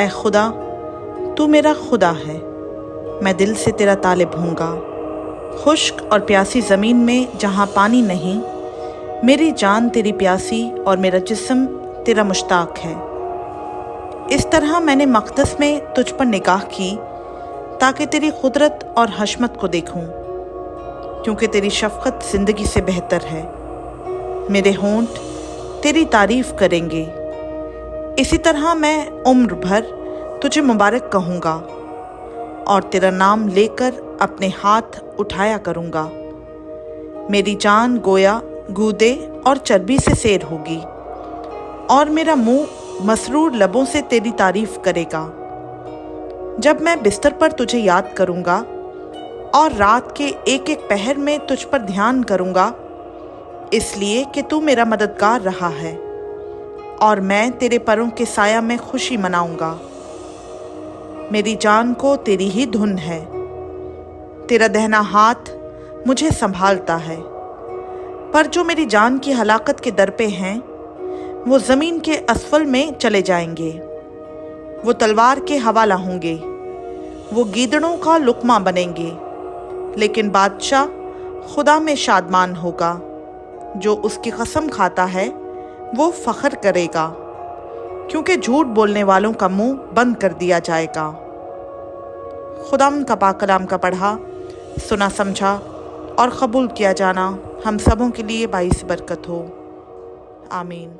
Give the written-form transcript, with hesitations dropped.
اے خدا تو میرا خدا ہے، میں دل سے تیرا طالب ہوں گا۔ خشک اور پیاسی زمین میں جہاں پانی نہیں، میری جان تیری پیاسی اور میرا جسم تیرا مشتاق ہے۔ اس طرح میں نے مقدس میں تجھ پر نگاہ کی تاکہ تیری قدرت اور حشمت کو دیکھوں، کیونکہ تیری شفقت زندگی سے بہتر ہے۔ میرے ہونٹ تیری تعریف کریں گے، اسی طرح میں عمر بھر تجھے مبارک کہوں گا اور تیرا نام لے کر اپنے ہاتھ اٹھایا کروں گا۔ میری جان گویا گودے اور چربی سے سیر ہوگی، اور میرا منہ مسرور لبوں سے تیری تعریف کرے گا۔ جب میں بستر پر تجھے یاد کروں گا اور رات کے ایک ایک پہر میں تجھ پر دھیان کروں گا، اس لیے کہ تو میرا مددگار رہا ہے، اور میں تیرے پروں کے سایہ میں خوشی مناؤں گا۔ میری جان کو تیری ہی دھن ہے، تیرا دہنا ہاتھ مجھے سنبھالتا ہے۔ پر جو میری جان کی ہلاکت کے در پہ ہیں، وہ زمین کے اسفل میں چلے جائیں گے، وہ تلوار کے حوالہ ہوں گے، وہ گیدڑوں کا لقمہ بنیں گے۔ لیکن بادشاہ خدا میں شادمان ہوگا، جو اس کی قسم کھاتا ہے وہ فخر کرے گا، کیونکہ جھوٹ بولنے والوں کا منہ بند کر دیا جائے گا۔ خداوند کا پاک کلام کا پڑھا، سنا، سمجھا اور قبول کیا جانا ہم سبوں کے لیے باعث برکت ہو۔ آمین۔